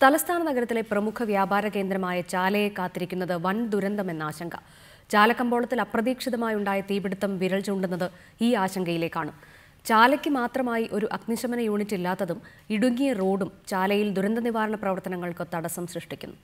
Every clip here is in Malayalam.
തലസ്ഥാന നഗരത്തിലെ പ്രമുഖ വ്യാപാര കേന്ദ്രമായ ചാലയെ കാത്തിരിക്കുന്നത് വൻ ദുരന്തമെന്ന ആശങ്ക. ചാലക്കമ്പോളത്തിൽ അപ്രതീക്ഷിതമായുണ്ടായ തീപിടുത്തം വിരൽ ചൂണ്ടുന്നത് ഈ ആശങ്കയിലേക്കാണ്. ചാലയ്ക്ക് മാത്രമായി ഒരു അഗ്നിശമന യൂണിറ്റ് ഇല്ലാത്തതും ഇടുങ്ങിയ റോഡും ചാലയിൽ ദുരന്ത നിവാരണ പ്രവർത്തനങ്ങൾക്ക് തടസ്സം സൃഷ്ടിക്കുന്നു.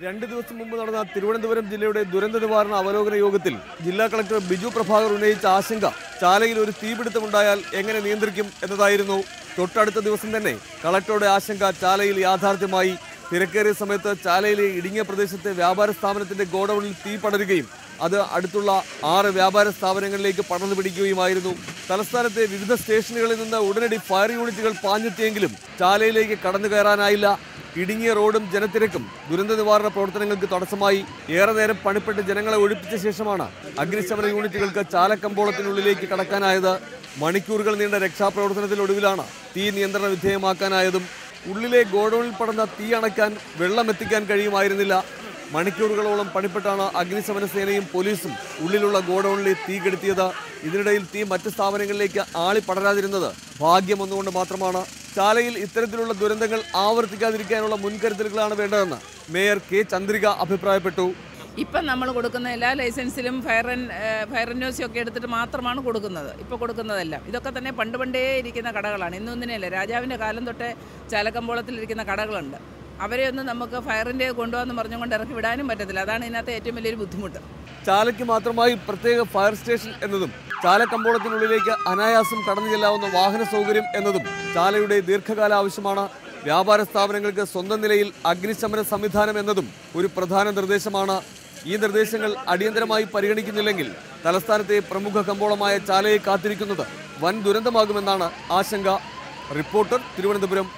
2 ദിവസം മുമ്പ് നടന്ന തിരുവനന്തപുരം ജില്ലയുടെ ദുരന്ത നിവാരണ അവലോകന യോഗത്തിൽ ജില്ലാ കളക്ടർ ബിജു പ്രഭാകർ ഉന്നയിച്ച ആശങ്ക ചാലയിൽ ഒരു തീപിടുത്തമുണ്ടായാൽ എങ്ങനെ നിയന്ത്രിക്കും എന്നതായിരുന്നു. തൊട്ടടുത്ത ദിവസം തന്നെ കളക്ടറുടെ ആശങ്ക ചാലയിൽ യാഥാർത്ഥ്യമായി. തിരക്കേറിയ സമയത്ത് ചാലയിലെ ഇടുങ്ങിയ പ്രദേശത്തെ വ്യാപാര സ്ഥാപനത്തിന്റെ ഗോഡൌണിൽ തീ പടരുകയും അത് അടുത്തുള്ള 6 വ്യാപാര സ്ഥാപനങ്ങളിലേക്ക് പടർന്നു പിടിക്കുകയുമായിരുന്നു. തലസ്ഥാനത്തെ വിവിധ സ്റ്റേഷനുകളിൽ നിന്ന് ഉടനടി ഫയർ യൂണിറ്റുകൾ പാഞ്ഞെത്തിയെങ്കിലും ചാലയിലേക്ക് കടന്നു കയറാനായില്ല. ഇടുങ്ങിയ റോഡും ജനത്തിരക്കും ദുരന്ത നിവാരണ പ്രവർത്തനങ്ങൾക്ക് തടസ്സമായി. ഏറെ നേരം പണിപ്പെട്ട് ജനങ്ങളെ ഒഴിപ്പിച്ച ശേഷമാണ് അഗ്നിശമന യൂണിറ്റുകൾക്ക് ചാലക്കമ്പോളത്തിനുള്ളിലേക്ക് കടക്കാനായത്. മണിക്കൂറുകൾ നീണ്ട രക്ഷാപ്രവർത്തനത്തിനൊടുവിലാണ് തീ നിയന്ത്രണ വിധേയമാക്കാനായതും. ഉള്ളിലെ ഗോഡൌണിൽ പടർന്ന തീ അണയ്ക്കാൻ വെള്ളം എത്തിക്കാൻ കഴിയുമായിരുന്നില്ല. മണിക്കൂറുകളോളം പണിപ്പെട്ടാണ് അഗ്നിശമന സേനയും പോലീസും ഉള്ളിലുള്ള ഗോഡൌണിലെ തീ കെടുത്തിയത്. ഇതിനിടയിൽ തീ മറ്റ് സ്ഥാപനങ്ങളിലേക്ക് ആളി പടരാതിരുന്നത് ഭാഗ്യമൊന്നുകൊണ്ട് മാത്രമാണ്. ചാലയിൽ ഇത്തരത്തിലുള്ള ദുരന്തങ്ങൾ ആവർത്തിക്കാതിരിക്കാനുള്ള മുൻകരുതലുകളാണ് വേണ്ടതെന്ന് മേയർ കെ ചന്ദ്രിക അഭിപ്രായപ്പെട്ടു. ഇപ്പം നമ്മൾ കൊടുക്കുന്ന എല്ലാ ലൈസൻസിലും ഫയർ ആൻഡ് ന്യൂസ് ഒക്കെ എടുത്തിട്ട് മാത്രമാണ് കൊടുക്കുന്നത്. ഇപ്പോൾ കൊടുക്കുന്നതെല്ലാം ഇതൊക്കെ തന്നെ പണ്ടേ ഇരിക്കുന്ന കടകളാണ്. ഇന്നൊന്നിനെയല്ല, രാജാവിൻ്റെ കാലം തൊട്ടേ ചാലക്കമ്പോളത്തിലിരിക്കുന്ന കടകളുണ്ട്. അവരെയൊന്നും നമുക്ക് ഫയറിൻ്റെ കൊണ്ടുവന്ന് പറഞ്ഞുകൊണ്ട് ഇറക്കി വിടാനും പറ്റത്തില്ല. അതാണ് ഇതിനകത്ത് ഏറ്റവും വലിയൊരു ബുദ്ധിമുട്ട്. ചാലയ്ക്ക് മാത്രമായി പ്രത്യേക ഫയർ സ്റ്റേഷൻ എന്നതും ചാലക്കമ്പോളത്തിനുള്ളിലേക്ക് അനായാസം കടന്നു ചെല്ലാവുന്ന വാഹന സൗകര്യം എന്നതും ചാലയുടെ ദീർഘകാല ആവശ്യമാണ്. വ്യാപാര സ്ഥാപനങ്ങൾക്ക് സ്വന്തം നിലയിൽ അഗ്നിശമന സംവിധാനം എന്നതും ഒരു പ്രധാന നിർദ്ദേശമാണ്. ഈ നിർദ്ദേശങ്ങൾ അടിയന്തരമായി പരിഗണിക്കുന്നില്ലെങ്കിൽ തലസ്ഥാനത്തെ പ്രമുഖ കമ്പോളമായ ചാലയെ കാത്തിരിക്കുന്നത് വൻ ദുരന്തമാകുമെന്നാണ് ആശങ്ക. റിപ്പോർട്ടർ, തിരുവനന്തപുരം.